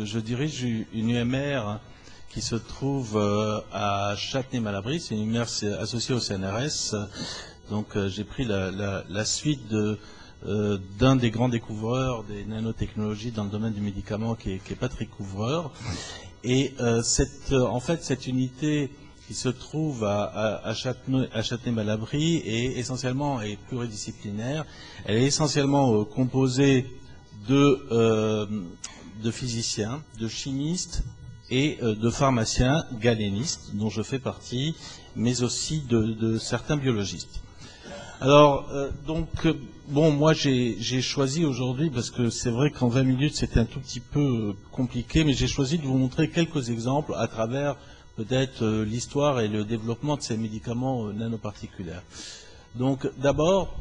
je dirige une UMR qui se trouve à Châtenay-Malabry. C'est une UMR associée au CNRS. Donc j'ai pris la suite d'un des grands découvreurs des nanotechnologies dans le domaine du médicament qui est Patrick Couvreur. Et en fait, cette unité qui se trouve à Châtenay-Malabry est essentiellement et pluridisciplinaire. Elle est essentiellement composée de physiciens, de chimistes et de pharmaciens galénistes, dont je fais partie, mais aussi de certains biologistes. Alors, bon, moi j'ai choisi aujourd'hui, parce que c'est vrai qu'en 20 minutes c'était un tout petit peu compliqué, mais j'ai choisi de vous montrer quelques exemples à travers peut-être l'histoire et le développement de ces médicaments nanoparticulaires. Donc d'abord,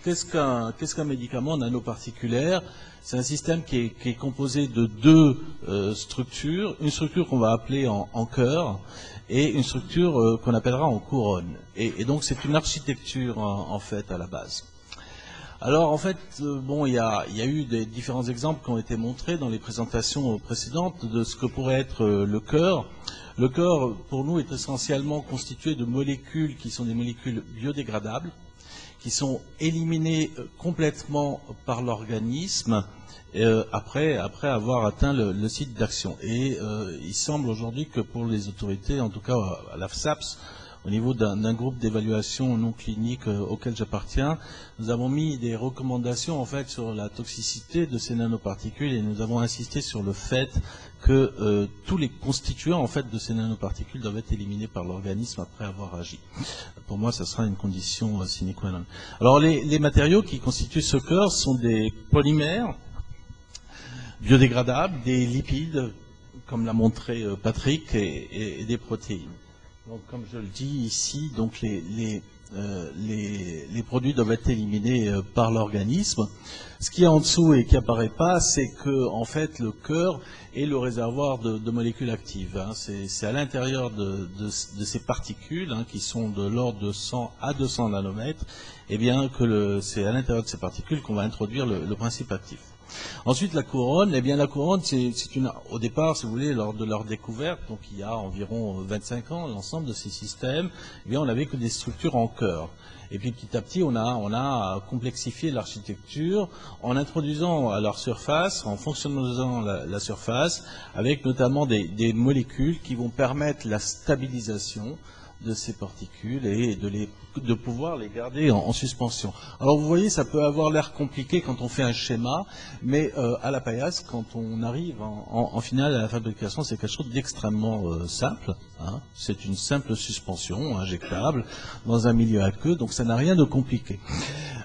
qu'est-ce qu'un médicament nanoparticulaire? C'est un système qui est composé de deux structures, une structure qu'on va appeler en cœur et une structure qu'on appellera en couronne. Et donc c'est une architecture en fait à la base. Alors en fait, bon, il y a eu des différents exemples qui ont été montrés dans les présentations précédentes de ce que pourrait être le cœur. Le cœur, pour nous, est essentiellement constitué de molécules qui sont des molécules biodégradables, qui sont éliminées complètement par l'organisme après avoir atteint le site d'action. Et il semble aujourd'hui que pour les autorités, en tout cas à la FSAPS, au niveau d'un groupe d'évaluation non clinique auquel j'appartiens, nous avons mis des recommandations en fait sur la toxicité de ces nanoparticules et nous avons insisté sur le fait que tous les constituants en fait de ces nanoparticules doivent être éliminés par l'organisme après avoir agi. Pour moi, ça sera une condition sine qua non. Alors les matériaux qui constituent ce cœur sont des polymères biodégradables, des lipides, comme l'a montré Patrick, et des protéines. Donc, comme je le dis ici, donc les produits doivent être éliminés par l'organisme. Ce qu'il y a en dessous et qui apparaît pas, c'est que en fait le cœur est le réservoir de molécules actives. Hein. C'est à l'intérieur de ces particules qui sont de l'ordre de 100 à 200 nanomètres, et bien que c'est à l'intérieur de ces particules qu'on va introduire le principe actif. Ensuite, la couronne, eh bien la couronne, au départ, si vous voulez, lors de leur découverte, donc il y a environ 25 ans, l'ensemble de ces systèmes, eh bien on n'avait que des structures en cœur. Et puis petit à petit, on a complexifié l'architecture en introduisant à leur surface, en fonctionnalisant la surface, avec notamment des molécules qui vont permettre la stabilisation de ces particules et de pouvoir les garder en suspension. Alors vous voyez, ça peut avoir l'air compliqué quand on fait un schéma, mais à la paillasse, quand on arrive en finale à la fabrication, c'est quelque chose d'extrêmement simple. Hein. C'est une simple suspension injectable dans un milieu aqueux, donc ça n'a rien de compliqué.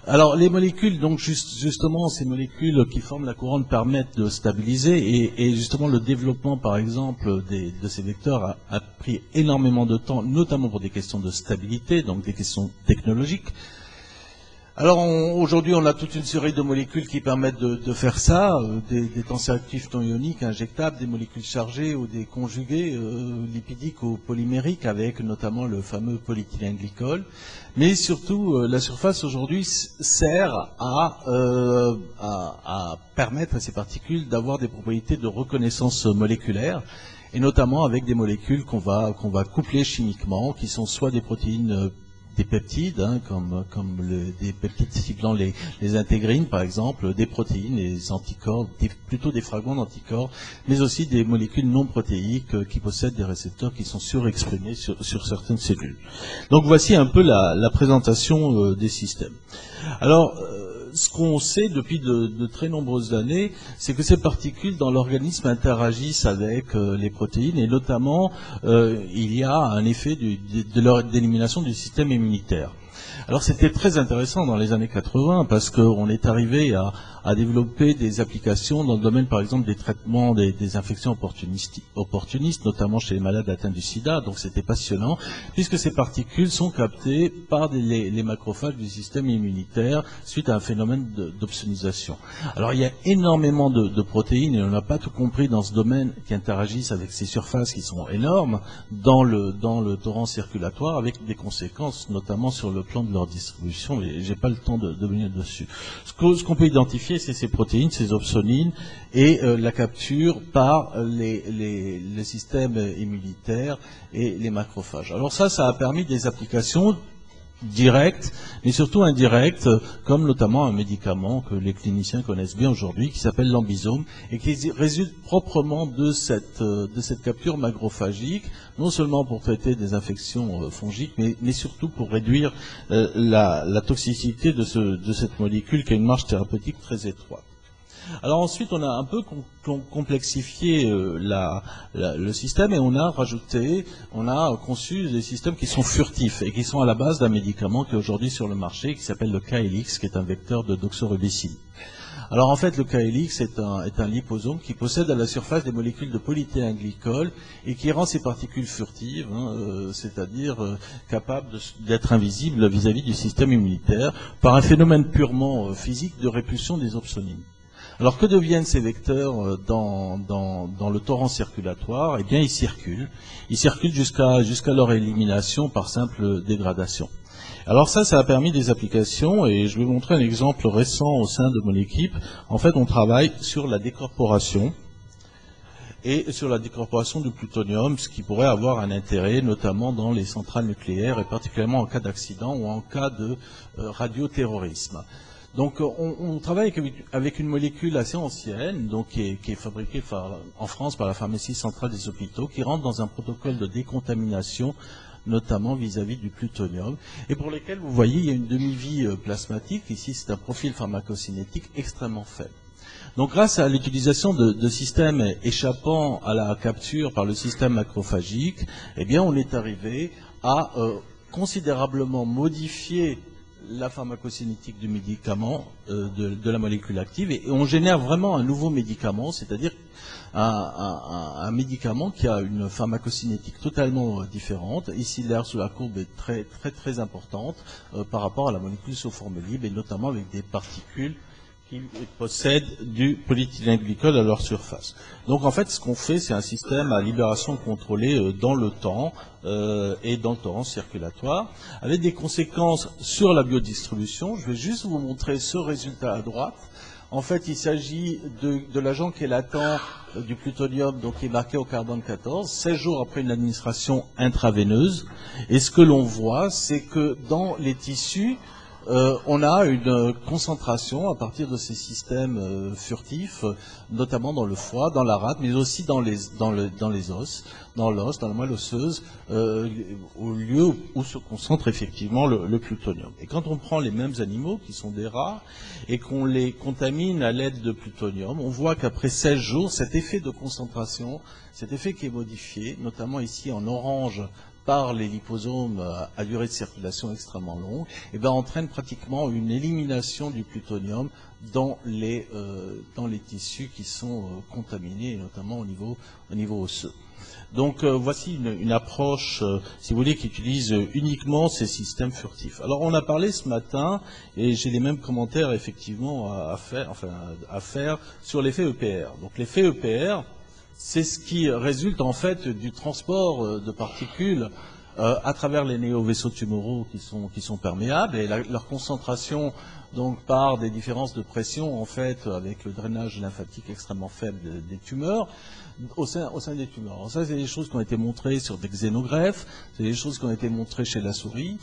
Alors les molécules, donc justement, ces molécules qui forment la couronne permettent de stabiliser et justement le développement, par exemple, de ces vecteurs a pris énormément de temps, notamment pour des questions de stabilité, donc des questions technologiques. Alors aujourd'hui, on a toute une série de molécules qui permettent de faire ça, des tensioactifs non ioniques injectables, des molécules chargées ou des conjugués lipidiques ou polymériques avec notamment le fameux polyéthylène-glycol. Mais surtout, la surface aujourd'hui sert à permettre à ces particules d'avoir des propriétés de reconnaissance moléculaire, et notamment avec des molécules qu'on va coupler chimiquement, qui sont soit des protéines des peptides, comme des peptides ciblant les intégrines, par exemple, des protéines, les anticorps, plutôt des fragments d'anticorps, mais aussi des molécules non protéiques qui possèdent des récepteurs qui sont surexprimés sur certaines cellules. Donc voici un peu la présentation des systèmes. Alors, ce qu'on sait depuis de très nombreuses années, c'est que ces particules dans l'organisme interagissent avec les protéines et notamment il y a un effet de leur d'élimination du système immunitaire. Alors c'était très intéressant dans les années 80 parce qu'on est arrivé à développer des applications dans le domaine par exemple des traitements des infections opportunistes, notamment chez les malades atteints du sida, donc c'était passionnant puisque ces particules sont captées par les macrophages du système immunitaire suite à un phénomène d'opsonisation. Alors il y a énormément de protéines et on n'a pas tout compris dans ce domaine qui interagissent avec ces surfaces qui sont énormes dans le torrent circulatoire avec des conséquences notamment sur le plan de leur distribution, et j'ai pas le temps de venir dessus. Ce qu'on peut identifier, c'est ces protéines, ces opsonines, et la capture par les systèmes immunitaires et les macrophages. Alors ça a permis des applications directes, mais surtout indirectes, comme notamment un médicament que les cliniciens connaissent bien aujourd'hui, qui s'appelle l'ambisome, et qui résulte proprement de cette capture macrophagique, non seulement pour traiter des infections fongiques, mais surtout pour réduire la toxicité de cette molécule qui a une marge thérapeutique très étroite. Alors ensuite, on a un peu complexifié le système et on a conçu des systèmes qui sont furtifs et qui sont à la base d'un médicament qui est aujourd'hui sur le marché, qui s'appelle le KLX, qui est un vecteur de doxorubicine. Alors en fait, le KLX est un liposome qui possède à la surface des molécules de polythioinglycol et qui rend ces particules furtives, c'est-à-dire capables d'être invisibles vis-à-vis du système immunitaire par un phénomène purement physique de répulsion des opsonines. Alors que deviennent ces vecteurs dans le torrent circulatoire? Eh bien, ils circulent jusqu'à leur élimination par simple dégradation. Alors ça a permis des applications, et je vais vous montrer un exemple récent au sein de mon équipe. En fait, on travaille sur la décorporation et sur la décorporation du plutonium, ce qui pourrait avoir un intérêt, notamment dans les centrales nucléaires, et particulièrement en cas d'accident ou en cas de radioterrorisme. Donc on travaille avec une molécule assez ancienne, donc qui est fabriquée en France par la pharmacie centrale des hôpitaux, qui rentre dans un protocole de décontamination, notamment vis-à-vis du plutonium, et pour lesquels, vous voyez, il y a une demi-vie plasmatique. Ici, c'est un profil pharmacocinétique extrêmement faible. Donc grâce à l'utilisation de systèmes échappant à la capture par le système macrophagique, eh bien on est arrivé à considérablement modifier la pharmacocinétique du médicament, de la molécule active, et on génère vraiment un nouveau médicament, c'est-à-dire un médicament qui a une pharmacocinétique totalement différente. Ici, l'air sous la courbe est très très très importante par rapport à la molécule sous forme libre, et notamment avec des particules qui possèdent du polythylène-glycol à leur surface. Donc en fait, ce qu'on fait, c'est un système à libération contrôlée dans le temps et dans le torrent circulatoire, avec des conséquences sur la biodistribution. Je vais juste vous montrer ce résultat à droite. En fait, il s'agit de l'agent qui est latent du plutonium, donc qui est marqué au carbone 14, 16 jours après une administration intraveineuse. Et ce que l'on voit, c'est que dans les tissus, on a une concentration à partir de ces systèmes furtifs, notamment dans le foie, dans la rate, mais aussi dans les os, dans l'os, dans la moelle osseuse, au lieu où se concentre effectivement le plutonium. Et quand on prend les mêmes animaux, qui sont des rats, et qu'on les contamine à l'aide de plutonium, on voit qu'après 16 jours, cet effet de concentration, cet effet qui est modifié, notamment ici en orange, par les liposomes à durée de circulation extrêmement longue, et bien entraîne pratiquement une élimination du plutonium dans les tissus qui sont contaminés, notamment au niveau osseux. Donc voici une approche, si vous voulez, qui utilise uniquement ces systèmes furtifs. Alors on a parlé ce matin, et j'ai les mêmes commentaires effectivement à faire sur l'effet EPR. Donc l'effet EPR, c'est ce qui résulte en fait du transport de particules à travers les néovaisseaux tumoraux qui sont perméables, et leur concentration donc par des différences de pression en fait avec le drainage lymphatique extrêmement faible des tumeurs au sein des tumeurs. Alors ça, c'est des choses qui ont été montrées sur des xénogreffes, c'est des choses qui ont été montrées chez la souris.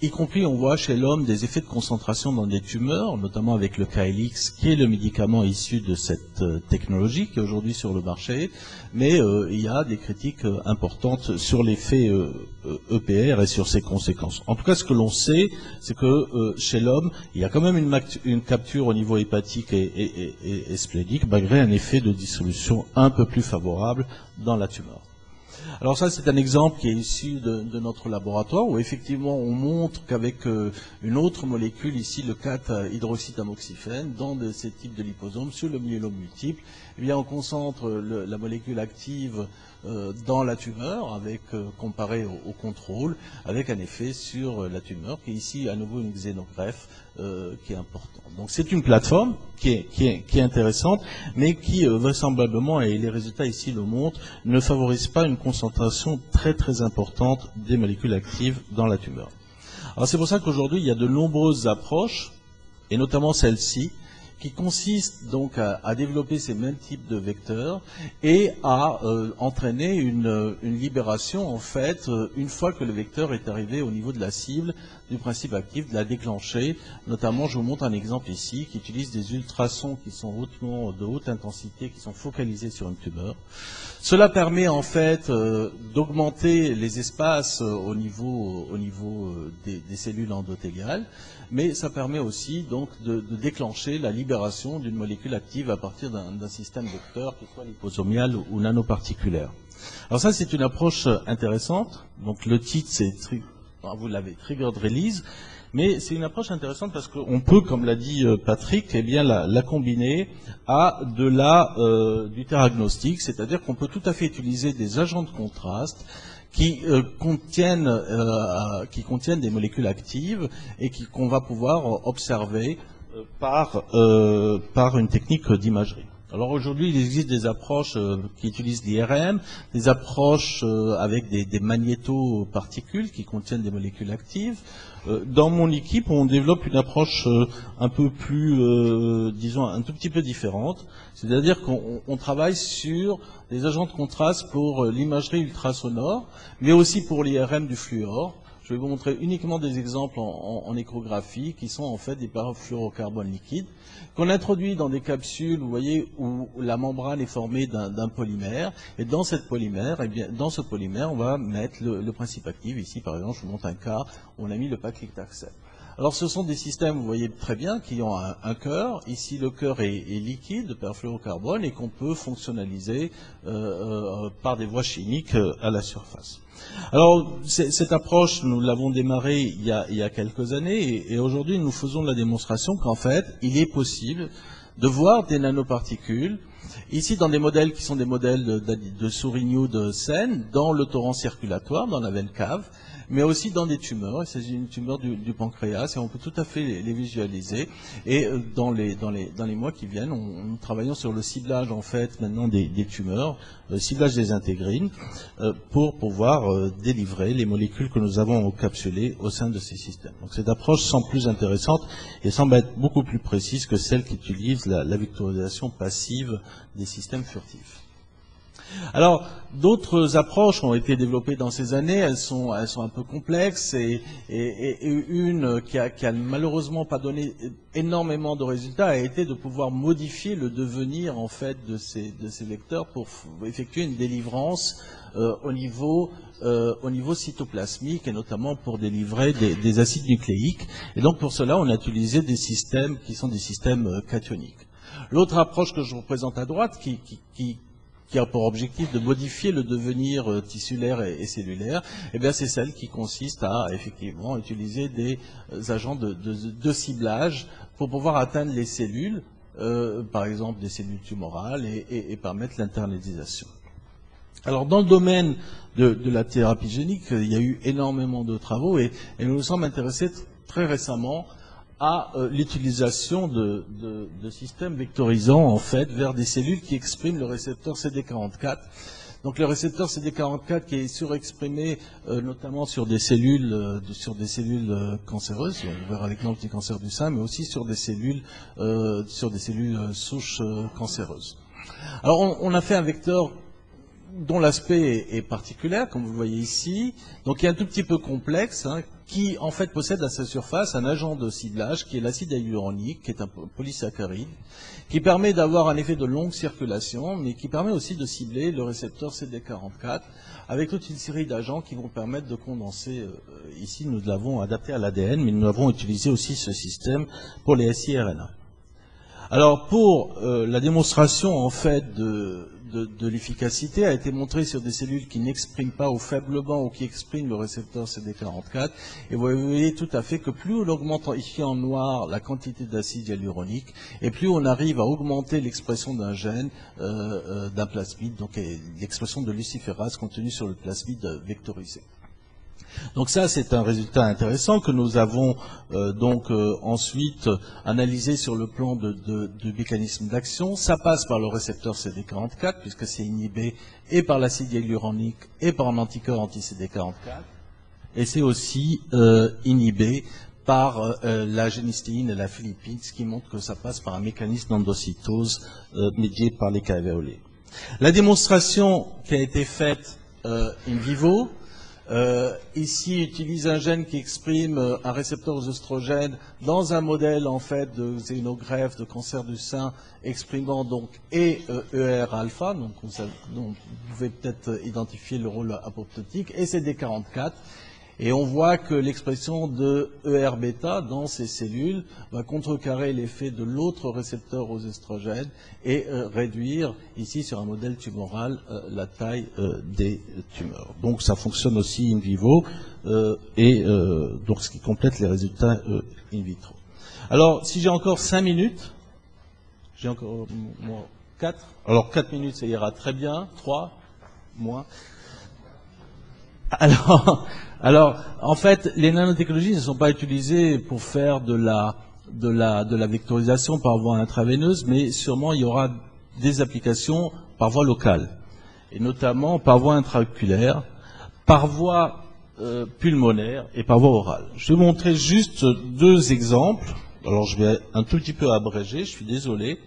Y compris, on voit chez l'homme des effets de concentration dans des tumeurs, notamment avec le KLX, qui est le médicament issu de cette technologie qui est aujourd'hui sur le marché. Mais il y a des critiques importantes sur l'effet EPR et sur ses conséquences. En tout cas, ce que l'on sait, c'est que chez l'homme, il y a quand même une capture au niveau hépatique et splénique, malgré un effet de distribution un peu plus favorable dans la tumeur. Alors ça, c'est un exemple qui est issu de notre laboratoire, où effectivement on montre qu'avec une autre molécule, ici le 4-hydroxytamoxifène, dans ces types de liposomes, sur le myélome multiple, eh bien on concentre la molécule active dans la tumeur, comparé au contrôle, avec un effet sur la tumeur, qui est ici à nouveau une xénogreffe qui est importante. Donc c'est une plateforme qui est intéressante, mais qui vraisemblablement, et les résultats ici le montrent, ne favorise pas une concentration très très importante des molécules actives dans la tumeur. Alors c'est pour ça qu'aujourd'hui, il y a de nombreuses approches, et notamment celle-ci, qui consiste donc à développer ces mêmes types de vecteurs et à entraîner une libération, en fait, une fois que le vecteur est arrivé au niveau de la cible du principe actif, de la déclencher. Notamment, je vous montre un exemple ici, qui utilise des ultrasons qui sont de haute intensité, qui sont focalisés sur une tumeur. Cela permet en fait d'augmenter les espaces au niveau des cellules endothéliales, mais ça permet aussi donc de déclencher la libération d'une molécule active à partir d'un système vecteur, qu'il soit liposomial ou nanoparticulaire. Alors ça, c'est une approche intéressante. Donc le titre, c'est, vous l'avez, Triggered Release. Mais c'est une approche intéressante parce qu'on peut, comme l'a dit Patrick, eh bien la combiner à du théragnostic, c'est-à-dire qu'on peut tout à fait utiliser des agents de contraste qui contiennent des molécules actives et qu'on va pouvoir observer par une technique d'imagerie. Alors aujourd'hui, il existe des approches qui utilisent l'IRM, des approches avec des magnétoparticules qui contiennent des molécules actives. Dans mon équipe, on développe une approche un peu plus, disons, un tout petit peu différente. C'est-à-dire qu'on travaille sur des agents de contraste pour l'imagerie ultrasonore, mais aussi pour l'IRM du fluor. Je vais vous montrer uniquement des exemples en échographie qui sont en fait des perfluorocarbones liquides qu'on introduit dans des capsules, vous voyez, où la membrane est formée d'un polymère. Et dans cette polymère, eh bien, dans ce polymère, on va mettre le principe actif. Ici, par exemple, je vous montre un cas où on a mis le paclitaxel. Alors, ce sont des systèmes, vous voyez très bien, qui ont un cœur. Ici, le cœur est liquide, de perfluorocarbone, et qu'on peut fonctionnaliser par des voies chimiques à la surface. Alors, cette approche, nous l'avons démarrée il y a quelques années, et aujourd'hui, nous faisons la démonstration qu'en fait, il est possible de voir des nanoparticules, ici dans des modèles qui sont des modèles de souris nude saines, dans le torrent circulatoire, dans la veine cave, mais aussi dans des tumeurs. Il s'agit d'une tumeur du pancréas et on peut tout à fait les visualiser. Et dans les mois qui viennent, nous travaillons sur le ciblage en fait maintenant des tumeurs, le ciblage des intégrines, pour pouvoir délivrer les molécules que nous avons encapsulées au sein de ces systèmes. Donc cette approche semble plus intéressante et semble être beaucoup plus précise que celle qui utilise la vectorisation passive des systèmes furtifs. Alors, d'autres approches ont été développées dans ces années, elles sont un peu complexes et une qui a malheureusement pas donné énormément de résultats a été de pouvoir modifier le devenir en fait de ces vecteurs pour effectuer une délivrance au niveau cytoplasmique et notamment pour délivrer des acides nucléiques. Et donc pour cela, on a utilisé des systèmes qui sont des systèmes cationiques. L'autre approche que je vous présente à droite, qui a pour objectif de modifier le devenir tissulaire et cellulaire, eh bien c'est celle qui consiste à effectivement utiliser des agents de ciblage pour pouvoir atteindre les cellules, par exemple des cellules tumorales, et permettre l'internalisation. Alors dans le domaine de la thérapie génique, il y a eu énormément de travaux et nous nous sommes intéressés très récemment à l'utilisation de systèmes vectorisants en fait vers des cellules qui expriment le récepteur CD44. Donc le récepteur CD44 qui est surexprimé notamment sur des cellules cancéreuses, on verra l'exemple du cancer du sein, mais aussi sur des cellules souches cancéreuses. Alors on a fait un vecteur dont l'aspect est particulier, comme vous le voyez ici, donc qui est un tout petit peu complexe, hein, qui en fait possède à sa surface un agent de ciblage qui est l'acide hyaluronique, qui est un polysaccharide, qui permet d'avoir un effet de longue circulation, mais qui permet aussi de cibler le récepteur CD44 avec toute une série d'agents qui vont permettre de condenser. Ici, nous l'avons adapté à l'ADN, mais nous avons utilisé aussi ce système pour les siRNA. Alors pour la démonstration en fait de l'efficacité a été montrée sur des cellules qui n'expriment pas ou faiblement ou qui expriment le récepteur CD44 et vous voyez tout à fait que plus on augmente ici en noir la quantité d'acide hyaluronique et plus on arrive à augmenter l'expression d'un gène d'un plasmide, donc l'expression de luciférase contenue sur le plasmide vectorisé. Donc ça, c'est un résultat intéressant que nous avons ensuite analysé sur le plan du mécanisme d'action. Ça passe par le récepteur CD44, puisque c'est inhibé et par l'acide hyaluronique et par un anticorps anti-CD44. et c'est aussi inhibé par la génistéine et la philippine, ce qui montre que ça passe par un mécanisme d'endocytose médié par les cavéolés. La démonstration qui a été faite in vivo, ici utilise un gène qui exprime un récepteur aux oestrogènes dans un modèle en fait de xénogreffe de cancer du sein exprimant donc ER-alpha, donc vous pouvez peut-être identifier le rôle apoptotique, et CD44. Et on voit que l'expression de ER-bêta dans ces cellules va contrecarrer l'effet de l'autre récepteur aux estrogènes et réduire, ici sur un modèle tumoral, la taille des tumeurs. Donc ça fonctionne aussi in vivo, donc ce qui complète les résultats in vitro. Alors, si j'ai encore 5 minutes, j'ai encore 4, alors 4 minutes ça ira très bien, 3, moins. Alors, en fait, les nanotechnologies ne sont pas utilisées pour faire de la vectorisation par voie intraveineuse, mais sûrement il y aura des applications par voie locale, et notamment par voie intraoculaire, par voie pulmonaire et par voie orale. Je vais vous montrer juste 2 exemples. Alors, je vais un tout petit peu abréger, je suis désolé,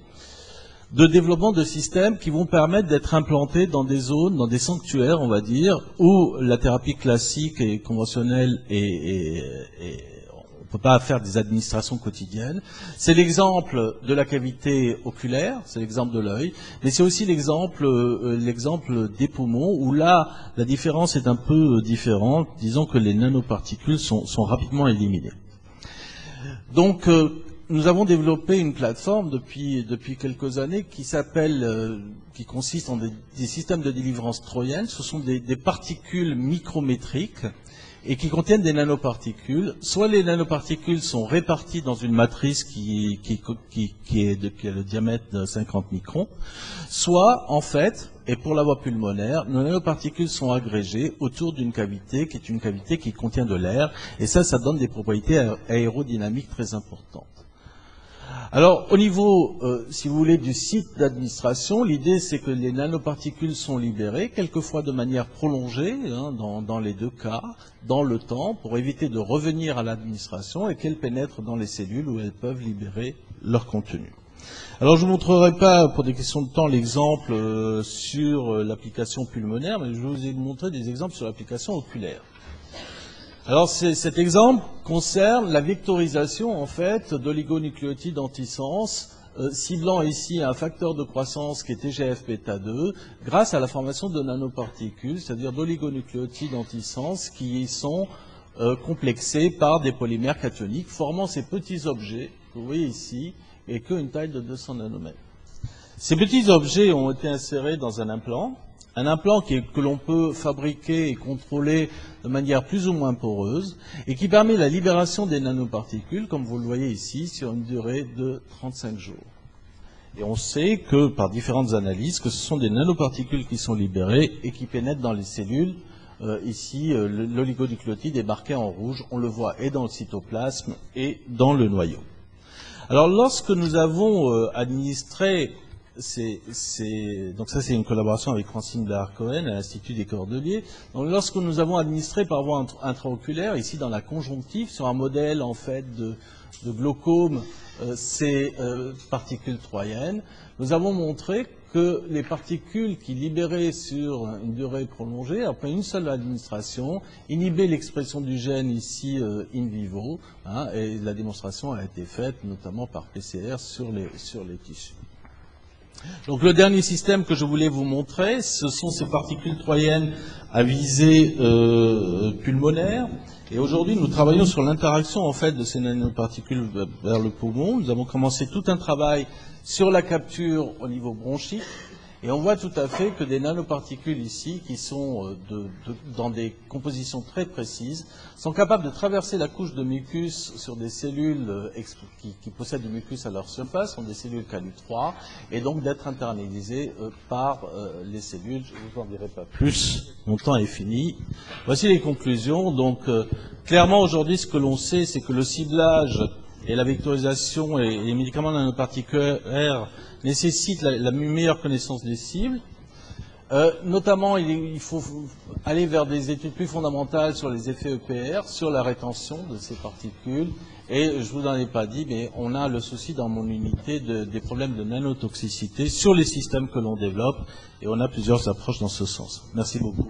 de développement de systèmes qui vont permettre d'être implantés dans des zones, dans des sanctuaires, on va dire, où la thérapie classique et conventionnelle on ne peut pas faire des administrations quotidiennes. C'est l'exemple de la cavité oculaire, c'est l'exemple de l'œil, mais c'est aussi l'exemple des poumons, où là, la différence est un peu différente. Disons que les nanoparticules sont rapidement éliminées. Donc, nous avons développé une plateforme depuis quelques années qui consiste en des systèmes de délivrance troyenne. Ce sont des particules micrométriques et qui contiennent des nanoparticules. Soit les nanoparticules sont réparties dans une matrice qui a le diamètre de 50 microns, soit, en fait, et pour la voie pulmonaire, nos nanoparticules sont agrégées autour d'une cavité qui est une cavité qui contient de l'air, et ça donne des propriétés aérodynamiques très importantes. Alors, au niveau, si vous voulez, du site d'administration, l'idée c'est que les nanoparticules sont libérées, quelquefois de manière prolongée, dans les 2 cas, dans le temps, pour éviter de revenir à l'administration et qu'elles pénètrent dans les cellules où elles peuvent libérer leur contenu. Alors, je ne vous montrerai pas, pour des questions de temps, l'exemple sur l'application pulmonaire, mais je vais vous montrer des exemples sur l'application oculaire. Alors, cet exemple concerne la vectorisation, en fait, d'oligonucléotides antisens, ciblant ici un facteur de croissance qui est TGF-bêta2, grâce à la formation de nanoparticules, c'est-à-dire d'oligonucléotides antisens qui sont complexés par des polymères cationiques, formant ces petits objets que vous voyez ici, et qu'une taille de 200 nanomètres. Ces petits objets ont été insérés dans un implant que l'on peut fabriquer et contrôler de manière plus ou moins poreuse, et qui permet la libération des nanoparticules, comme vous le voyez ici, sur une durée de 35 jours. Et on sait que, par différentes analyses, que ce sont des nanoparticules qui sont libérées et qui pénètrent dans les cellules. Ici, l'oligonucléotide est marqué en rouge, on le voit et dans le cytoplasme et dans le noyau. Alors, lorsque nous avons administré donc ça c'est une collaboration avec Francine Blair-Cohen à l'Institut des Cordeliers. Donc lorsque nous avons administré par voie intraoculaire, ici dans la conjonctive, sur un modèle en fait de glaucome, ces particules troyennes, nous avons montré que les particules qui libéraient sur une durée prolongée, après une seule administration, inhibaient l'expression du gène ici in vivo, et la démonstration a été faite notamment par PCR sur les tissus. Donc le dernier système que je voulais vous montrer, ce sont ces particules troyennes à visée pulmonaire. Et aujourd'hui, nous travaillons sur l'interaction en fait de ces nanoparticules vers le poumon. Nous avons commencé tout un travail sur la capture au niveau bronchique. Et on voit tout à fait que des nanoparticules ici, qui sont dans des compositions très précises, sont capables de traverser la couche de mucus sur des cellules qui possèdent du mucus à leur surface, sont des cellules Calu3, et donc d'être internalisées par les cellules. Je ne vous en dirai pas plus, mon temps est fini. Voici les conclusions. Donc, clairement, aujourd'hui, ce que l'on sait, c'est que le ciblage et la vectorisation et les médicaments nanoparticulaires nécessitent la meilleure connaissance des cibles. Notamment, il faut aller vers des études plus fondamentales sur les effets EPR, sur la rétention de ces particules. Et je vous en ai pas dit, mais on a le souci dans mon unité des problèmes de nanotoxicité sur les systèmes que l'on développe. Et on a plusieurs approches dans ce sens. Merci beaucoup.